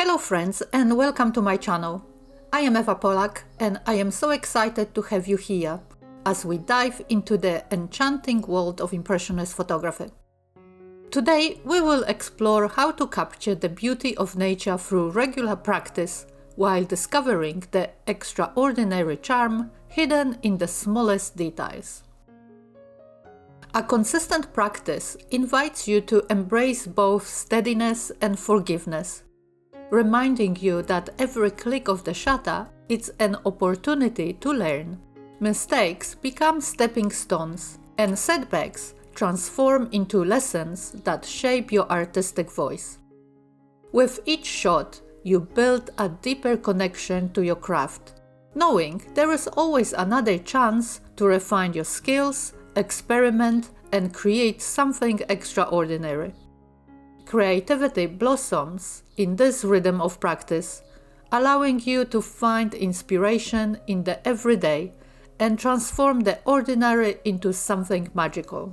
Hello friends and welcome to my channel. I am Eva Polak and I am so excited to have you here as we dive into the enchanting world of Impressionist photography. Today we will explore how to capture the beauty of nature through regular practice while discovering the extraordinary charm hidden in the smallest details. A consistent practice invites you to embrace both steadiness and forgiveness, reminding you that every click of the shutter is an opportunity to learn. Mistakes become stepping stones, and setbacks transform into lessons that shape your artistic voice. With each shot, you build a deeper connection to your craft, knowing there is always another chance to refine your skills, experiment, and create something extraordinary. Creativity blossoms in this rhythm of practice, allowing you to find inspiration in the everyday and transform the ordinary into something magical.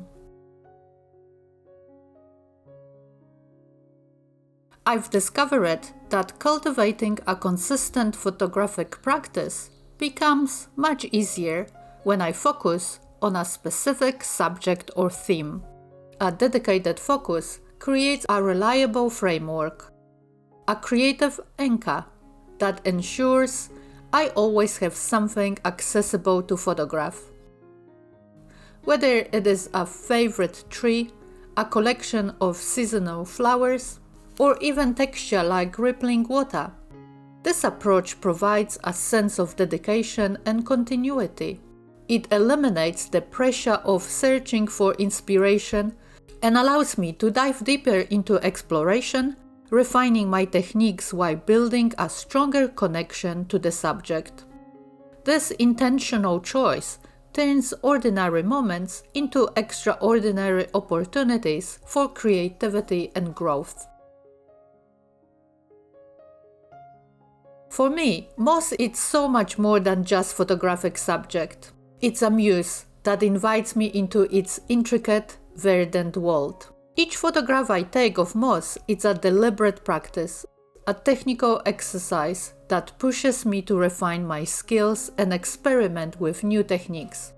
I've discovered that cultivating a consistent photographic practice becomes much easier when I focus on a specific subject or theme. A dedicated focus creates a reliable framework, a creative anchor that ensures I always have something accessible to photograph. Whether it is a favorite tree, a collection of seasonal flowers, or even texture like rippling water, this approach provides a sense of dedication and continuity. It eliminates the pressure of searching for inspiration and allows me to dive deeper into exploration, refining my techniques while building a stronger connection to the subject. This intentional choice turns ordinary moments into extraordinary opportunities for creativity and growth. For me, moss is so much more than just photographic subject. It's a muse that invites me into its intricate, verdant world. Each photograph I take of moss is a deliberate practice, a technical exercise that pushes me to refine my skills and experiment with new techniques.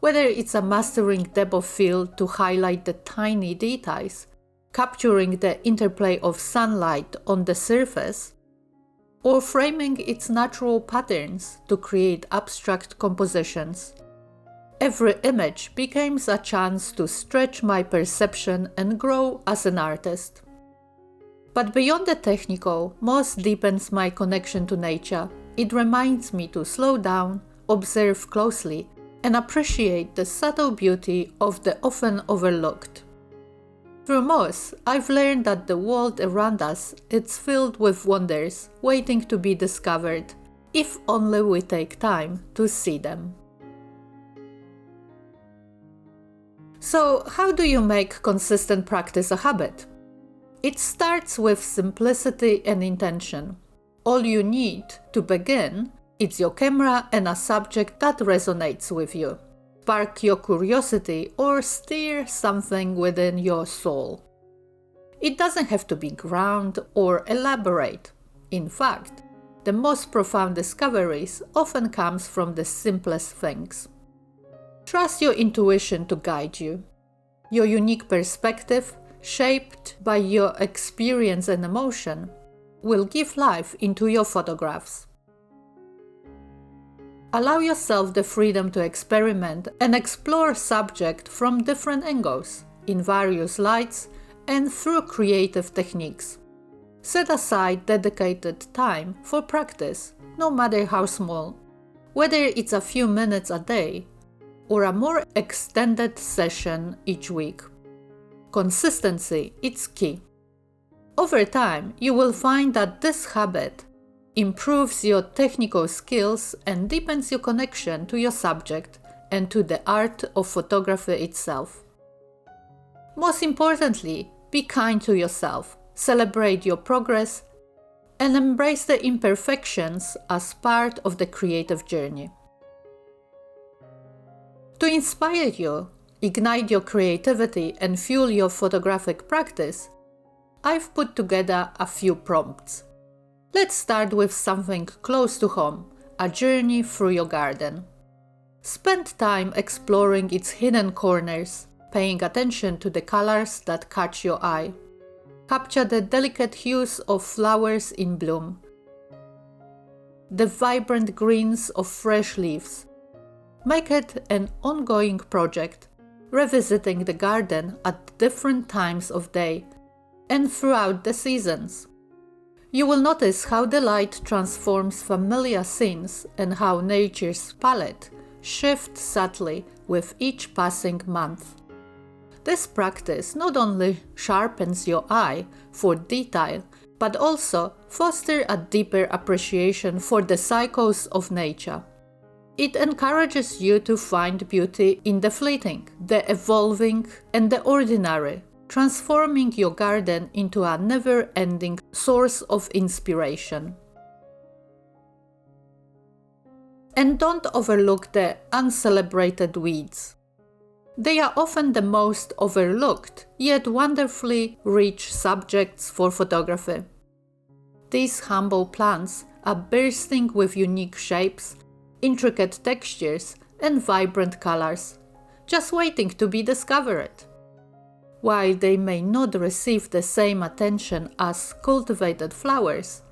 Whether it's a mastering depth of field to highlight the tiny details, capturing the interplay of sunlight on the surface, or framing its natural patterns to create abstract compositions, every image becomes a chance to stretch my perception and grow as an artist. But beyond the technical, moss deepens my connection to nature. It reminds me to slow down, observe closely, and appreciate the subtle beauty of the often overlooked. Through moss, I've learned that the world around us is filled with wonders waiting to be discovered, if only we take time to see them. So, how do you make consistent practice a habit? It starts with simplicity and intention. All you need to begin is your camera and a subject that resonates with you, spark your curiosity, or stir something within your soul. It doesn't have to be grand or elaborate. In fact, the most profound discoveries often come from the simplest things. Trust your intuition to guide you. Your unique perspective, shaped by your experience and emotion, will give life into your photographs. Allow yourself the freedom to experiment and explore subject from different angles, in various lights, and through creative techniques. Set aside dedicated time for practice, no matter how small, whether it's a few minutes a day or a more extended session each week. Consistency is key. Over time, you will find that this habit improves your technical skills and deepens your connection to your subject and to the art of photography itself. Most importantly, be kind to yourself, celebrate your progress, and embrace the imperfections as part of the creative journey. To inspire you, ignite your creativity, and fuel your photographic practice, I've put together a few prompts. Let's start with something close to home, a journey through your garden. Spend time exploring its hidden corners, paying attention to the colors that catch your eye. Capture the delicate hues of flowers in bloom, the vibrant greens of fresh leaves. Make it an ongoing project, revisiting the garden at different times of day and throughout the seasons. You will notice how the light transforms familiar scenes and how nature's palette shifts subtly with each passing month. This practice not only sharpens your eye for detail, but also fosters a deeper appreciation for the cycles of nature. It encourages you to find beauty in the fleeting, the evolving, and the ordinary, transforming your garden into a never-ending source of inspiration. And don't overlook the uncelebrated weeds. They are often the most overlooked, yet wonderfully rich subjects for photography. These humble plants are bursting with unique shapes, intricate textures, and vibrant colors, just waiting to be discovered. While they may not receive the same attention as cultivated flowers,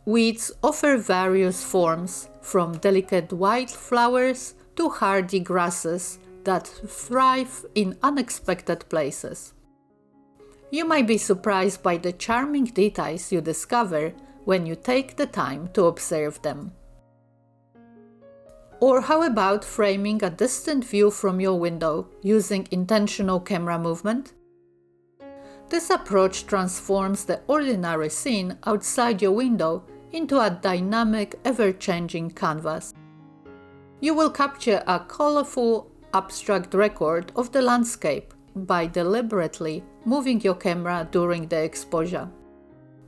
weeds offer various forms, from delicate wildflowers to hardy grasses that thrive in unexpected places. You might be surprised by the charming details you discover when you take the time to observe them. Or how about framing a distant view from your window using intentional camera movement? This approach transforms the ordinary scene outside your window into a dynamic, ever-changing canvas. You will capture a colorful, abstract record of the landscape by deliberately moving your camera during the exposure.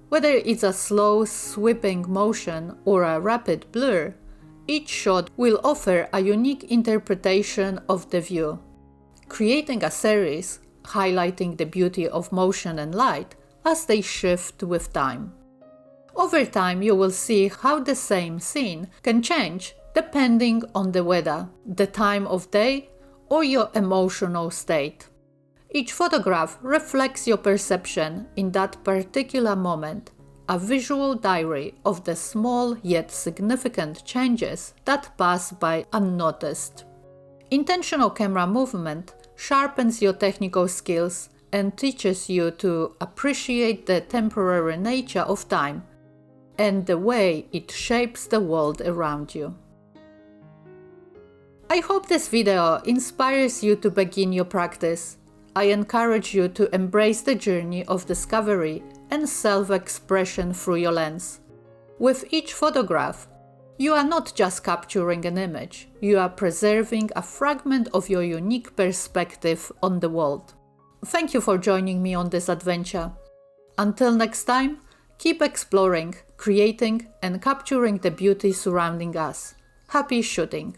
Whether it's a slow, sweeping motion or a rapid blur, each shot will offer a unique interpretation of the view, creating a series highlighting the beauty of motion and light as they shift with time. Over time, you will see how the same scene can change depending on the weather, the time of day, or your emotional state. Each photograph reflects your perception in that particular moment, a visual diary of the small yet significant changes that pass by unnoticed. Intentional camera movement sharpens your technical skills and teaches you to appreciate the temporary nature of time and the way it shapes the world around you. I hope this video inspires you to begin your practice. I encourage you to embrace the journey of discovery and self-expression through your lens. With each photograph, you are not just capturing an image, you are preserving a fragment of your unique perspective on the world. Thank you for joining me on this adventure. Until next time, keep exploring, creating, and capturing the beauty surrounding us. Happy shooting!